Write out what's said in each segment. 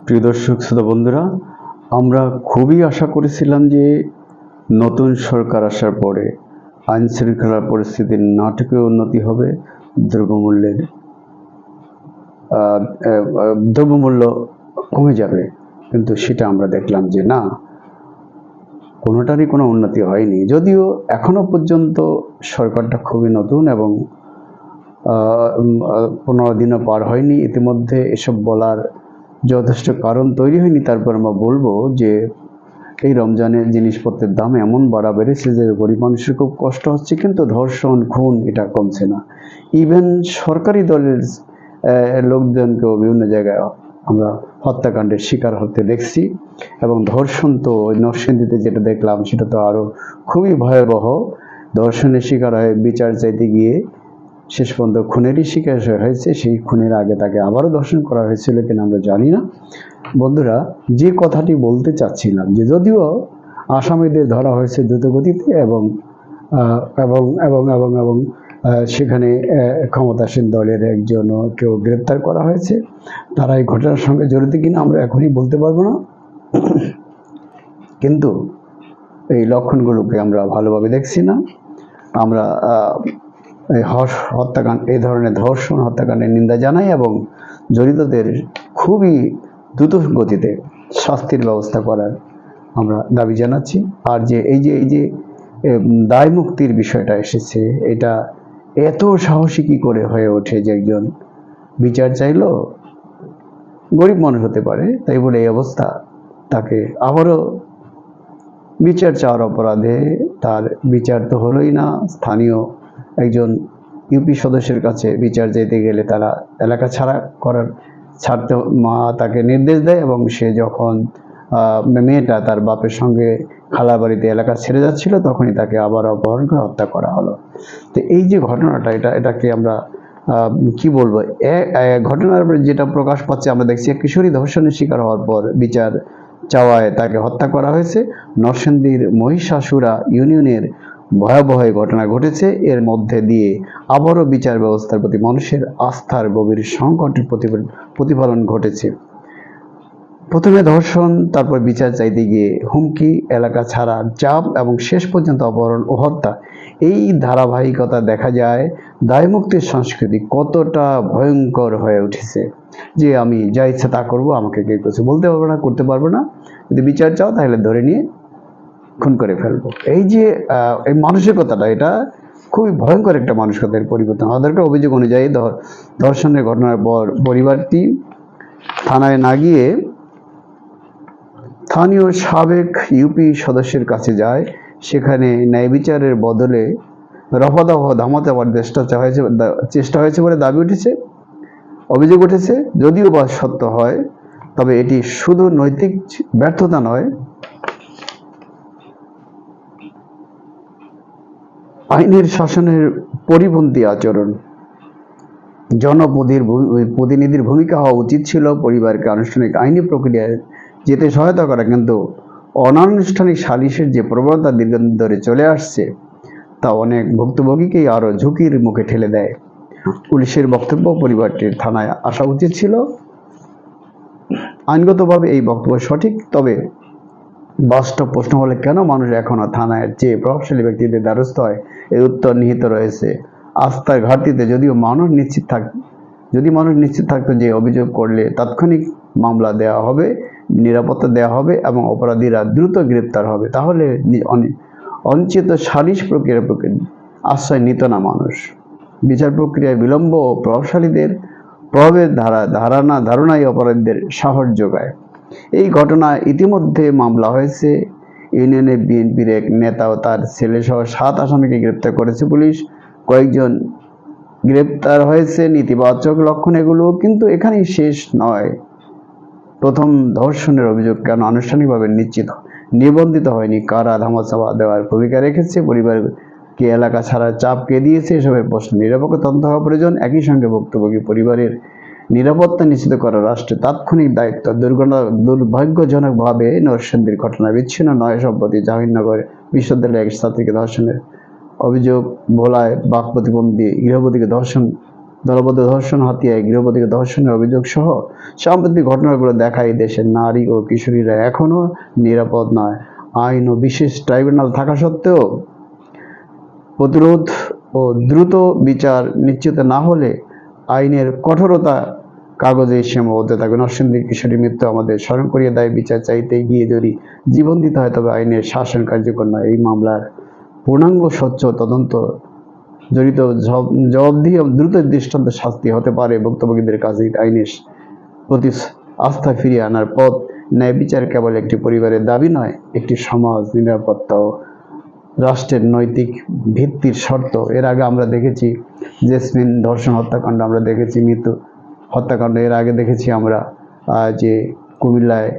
প্রিয় দর্শক শ্রোতা বন্ধুরা, আমরা খুবই আশা করেছিলাম যে নতুন সরকার আসার পরে আইন শৃঙ্খলার পরিস্থিতির নাটকীয় উন্নতি হবে, দ্রব্যমূল্যের দ্রব্যমূল্য কমে যাবে। কিন্তু সেটা আমরা দেখলাম যে না, কোনোটারই কোনো উন্নতি হয়নি। যদিও এখনো পর্যন্ত সরকারটা খুবই নতুন এবং 15 দিনও পার হয়নি, ইতিমধ্যে এসব বলার যথেষ্ট কারণ তৈরি হয়নি। তারপর আমরা বলবো যে এই রমজানে জিনিসপত্রের দাম এমন বাড়া বেড়েছে যে গরিব মানুষের খুব কষ্ট হচ্ছে, কিন্তু ধর্ষণ খুন এটা কমছে না। ইভেন সরকারি দলের লোকজনকেও বিভিন্ন জায়গায় আমরা হত্যাকাণ্ডের শিকার হতে দেখছি। এবং ধর্ষণ তো নরসিংদীতে যেটা দেখলাম সেটা তো আরও খুবই ভয়াবহ। ধর্ষণের শিকার হয়ে বিচার চাইতে গিয়ে শেষ পর্যন্ত খুনেরই শিকার হয়েছে। সেই খুনের আগে তাকে আবারও ধর্ষণ করা হয়েছিল কিনা আমরা জানি না। বন্ধুরা, যে কথাটি বলতে চাচ্ছিলাম যে যদিও আসামিদের ধরা হয়েছে দ্রুতগতিতে এবং এবং এবং এবং এবং সেখানে ক্ষমতাসীন দলের কেউ গ্রেপ্তার করা হয়েছে, তারা এই ঘটনার সঙ্গে জড়িত কিনা আমরা এখনই বলতে পারবো না। কিন্তু এই লক্ষণগুলোকে আমরা ভালোভাবে দেখছি না। আমরা হত্যাকাণ্ড, এই ধরনের ধর্ষণ হত্যাকাণ্ডের নিন্দা জানাই এবং জড়িতদের খুবই দ্রুত গতিতে শাস্তির ব্যবস্থা করার আমরা দাবি জানাচ্ছি। আর যে এই যে দায় মুক্তির বিষয়টা এসেছে, এটা এত সাহসী কী করে হয়ে ওঠে যে একজন বিচার চাইলো, গরিব মানুষ হতে পারে তাই বলে এই অবস্থা, তাকে আবারও বিচার চাওয়ার অপরাধে তার বিচার তো হলোই না। স্থানীয় একজন ইউপি সদস্যের কাছে বিচার চাইতে গেলে তারা এলাকা ছাড়তে তাকে নির্দেশ দেয় এবং সে যখন মেয়েটা তার বাপের সঙ্গে খালা বাড়িতে এলাকা ছেড়ে যাচ্ছিল তখনই তাকে আবার অপহরণ করে হত্যা করা হলো। তো এই যে ঘটনাটা, এটাকে আমরা কি বলবো, ঘটনার যেটা প্রকাশ পাচ্ছে, আমরা দেখছি এক কিশোরী ধর্ষণের শিকার হওয়ার পর বিচার চাওয়ায় তাকে হত্যা করা হয়েছে। নরসিংদীর মহিষাসুরা ইউনিয়নের ভয়াবহ ঘটনা ঘটেছে। এর মধ্যে দিয়ে আবারও বিচার ব্যবস্থার প্রতি মানুষের আস্থার গভীর সংকটের প্রতিফলন ঘটেছে। প্রথমে ধর্ষণ, তারপর বিচার চাইতে গিয়ে হুমকি, এলাকা ছাড়ার চাপ এবং শেষ পর্যন্ত অপহরণ ও হত্যা। এই ধারাবাহিকতা দেখা যায় দায়মুক্তির সংস্কৃতি কতটা ভয়ঙ্কর হয়ে উঠেছে যে আমি যা ইচ্ছা তা করবো, আমাকে কেউ কিছু বলতে পারবে না, করতে পারবে না। যদি বিচার চাও তাহলে ধরে নিয়ে খুন করে ফেলবো। এই যে এই মানসিকতাটা, এটা খুবই ভয়ঙ্কর একটা মানসিকতার পরিবর্তন। আমাদেরকে অভিযোগ অনুযায়ী ধর্ষণের ঘটনার পর পরিবারটি থানায় না গিয়ে স্থানীয় সাবেক ইউপি সদস্যের কাছে যায়। সেখানে ন্যায় বিচারের বদলে রফাদফ ধামাতে আবার চেষ্টা হয়েছে বলে দাবি উঠেছে, অভিযোগ উঠেছে। যদিও বা সত্য হয়, তবে এটি শুধু নৈতিক ব্যর্থতা নয়, আইনের শাসনের পরিপন্থী আচরণ। জনপ্রতিনিধির ভূমিকা হওয়া উচিত ছিল পরিবারকে আনুষ্ঠানিক আইনি প্রক্রিয়ায় যেতে সহায়তা করা, কিন্তু অনানুষ্ঠানিক সালিশের যে প্রবণতা দীর্ঘদিন ধরে চলে আসছে তা অনেক ভুক্তভোগীকেই আরও ঝুঁকির মুখে ঠেলে দেয়। পুলিশের বক্তব্য, পরিবারটির থানায় আসা উচিত ছিল। আইনগতভাবে এই বক্তব্য সঠিক, তবে বাস্তব প্রশ্ন হলে কেন মানুষ এখনও থানায় চেয়ে প্রভাবশালী ব্যক্তিদের দ্বারস্থ হয়? এর উত্তর নিহিত রয়েছে আস্থার ঘাটতিতে। যদি মানুষ নিশ্চিত থাকতো যে অভিযোগ করলে তাৎক্ষণিক মামলা দেওয়া হবে, নিরাপত্তা দেওয়া হবে এবং অপরাধীরা দ্রুত গ্রেপ্তার হবে, তাহলে অনিশ্চিত সালিশ প্রক্রিয়ার আশ্রয় নিত না মানুষ। বিচার প্রক্রিয়ায় বিলম্ব ও প্রভাবশালীদের প্রভাবের ধারণাই অপরাধীদের সাহস যোগায়। এই ঘটনায় ইতিমধ্যে মামলা হয়েছে। ইউনিয়নে বিএনপির এক নেতা ও তার ছেলেসহ 7 আসামিকে গ্রেপ্তার করেছে পুলিশ। কয়েকজন গ্রেপ্তার হয়েছে, নেতিবাচক লক্ষণ এগুলো, কিন্তু এখানেই শেষ নয়। প্রথম ধর্ষণের অভিযোগ কেন আনুষ্ঠানিকভাবে নিবন্ধিত হয়নি? কারা ধামাচাপা দেওয়ার ভূমিকা রেখেছে? পরিবারকে এলাকা ছাড়ার চাপ কে দিয়েছে? এসবের প্রশ্ন নিরপেক্ষ তদন্ত হওয়া প্রয়োজন। একই সঙ্গে ভুক্তভোগী পরিবারের নিরাপত্তা নিশ্চিত করা রাষ্ট্রের তাৎক্ষণিক দায়িত্ব। দুর্ভাগ্যজনকভাবে নরসিংদীর ঘটনা বিচ্ছিন্ন নয়। সম্প্রতি জাহাঙ্গীরনগর বিশ্ববিদ্যালয়ের এক ছাত্রীকে ধর্ষণের অভিযোগ, ভোলায় বাক প্রতিবন্ধী গৃহবধূকে ধর্ষণ দলবদ্ধ ধর্ষণ, হাতিয়ায় গৃহবধূকে ধর্ষণের অভিযোগ সহ সাম্প্রতিক ঘটনাগুলো দেখায় দেশের নারী ও কিশোরীরা এখনও নিরাপদ নয়। আইন ও বিশেষ ট্রাইব্যুনাল থাকা সত্ত্বেও প্রতিরোধ ও দ্রুত বিচার নিশ্চিত না হলে আইনের কঠোরতা কাগজে সীমাবদ্ধ থাকবে। নরসিংদীর কিশোরীর মৃত্যু আমাদের স্মরণ করিয়ে দেয়, বিচার চাইতে গিয়ে যদি জীবন দিতে হয় তবে আইনের শাসন কার্যকর নয়। এই মামলার পূর্ণাঙ্গ স্বচ্ছ তদন্ত, জড়িত জবাবদিহি এবং দ্রুত দৃষ্টান্ত শাস্তি হতে পারে ভুক্তভোগীদের কাছে আইনের প্রতি আস্থা ফিরিয়ে আনার পথ। ন্যায় বিচার কেবল একটি পরিবারের দাবি নয়, একটি সমাজ, নিরাপত্তা ও রাষ্ট্রের নৈতিক ভিত্তির শর্ত। এর আগে আমরা দেখেছি জেসমিন ধর্ষণ হত্যাকাণ্ড, আমরা দেখেছি মৃত্যু হত্যাকাণ্ড, এর আগে দেখেছি আমরা যে কুমিল্লায়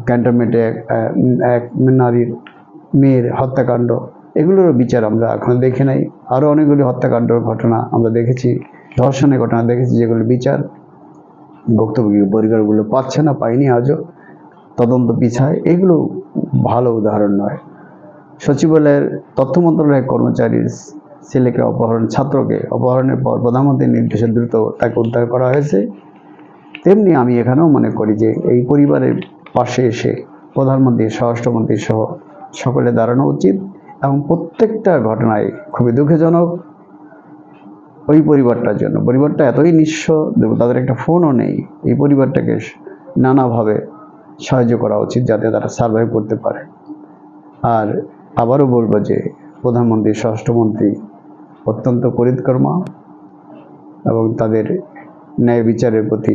ক্যান্টনমেন্টে এক নারীর মেয়ের হত্যাকাণ্ড, এগুলোরও বিচার আমরা এখনো দেখি নাই। আরও অনেকগুলি হত্যাকাণ্ডের ঘটনা আমরা দেখেছি, ধর্ষণের ঘটনা দেখেছি, যেগুলো বিচার ভুক্তভোগী পরিবারগুলো পাচ্ছে না, পায়নি, আজও তদন্ত পিছায়। এগুলো ভালো উদাহরণ নয়। সচিবালয়ের তথ্য মন্ত্রণালয়ের কর্মচারীর ছেলেকে অপহরণ, ছাত্রকে অপহরণের পর প্রধানমন্ত্রীর নির্দেশে দ্রুত তাকে উদ্ধার করা হয়েছে। তেমনি আমি এখানেও মনে করি যে এই পরিবারের পাশে এসে প্রধানমন্ত্রী, স্বরাষ্ট্রমন্ত্রী সহ সকলে দাঁড়ানো উচিত। এবং প্রত্যেকটা ঘটনায় খুবই দুঃখজনক ওই পরিবারটার জন্য। পরিবারটা এতই নিঃস্ব, তাদের একটা ফোনও নেই। এই পরিবারটাকে নানাভাবে সাহায্য করা উচিত যাতে তারা সার্ভাইভ করতে পারে। আর আবারও বলবো যে প্রধানমন্ত্রী, স্বরাষ্ট্রমন্ত্রী অত্যন্ত করিতকর্মা এবং তাদের ন্যায় বিচারের প্রতি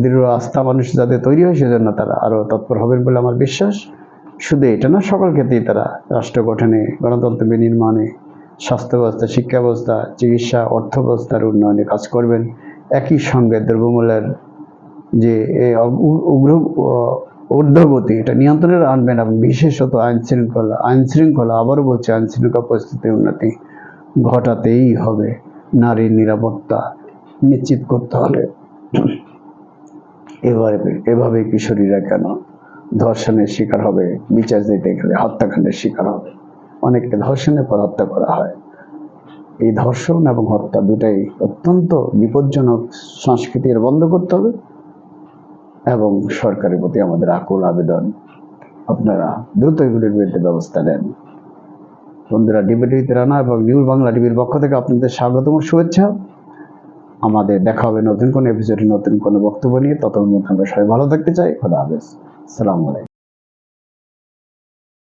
দৃঢ় আস্থা মানুষ যাতে তৈরি হয়, সেজন্য তারা আরও তৎপর হবেন বলে আমার বিশ্বাস। শুধু এটা না, সকল ক্ষেত্রেই তারা রাষ্ট্র গঠনে, গণতন্ত্র বিনির্মাণে, স্বাস্থ্য ব্যবস্থা, শিক্ষা ব্যবস্থা, চিকিৎসা, অর্থ ব্যবস্থার উন্নয়নে কাজ করবেন। একই সঙ্গে দ্রব্যমূল্যের যে ঊর্ধ্বগতি, এটা নিয়ন্ত্রণে আনবেন এবং বিশেষত আইন শৃঙ্খলা, আবারও বলছি, আইন শৃঙ্খলা পরিস্থিতির উন্নতি ঘটাতেই হবে। নারীর নিরাপত্তা নিশ্চিত করতে হলে এভাবে কিশোরীরা কেন ধর্ষণের শিকার হবে, বিচার দিতে গেলে হত্যাকাণ্ডের শিকার হবে। অনেককে ধর্ষণের পর হত্যা করা হয়। এই ধর্ষণ এবং হত্যা দুটাই অত্যন্ত বিপজ্জনক সংস্কৃতি, এর বন্ধ করতে হবে। এবং সরকারের প্রতি আমাদের আকুল আবেদন, আপনারা দ্রুত এগুলির বিরুদ্ধে ব্যবস্থা নেন। বন্ধুরা, ডিবিটিভিতে রানা এবং নিউ বাংলা টিভির পক্ষ থেকে আপনাদের স্বাগতম, শুভেচ্ছা। আমাদের দেখা হবে নতুন কোনো এপিসোডে, নতুন কোনো বক্তব্য নিয়ে। ততক্ষণ আমরা সবাই ভালো থাকতে চাই। খোদা হাফেজ, আসসালামু আলাইকুম।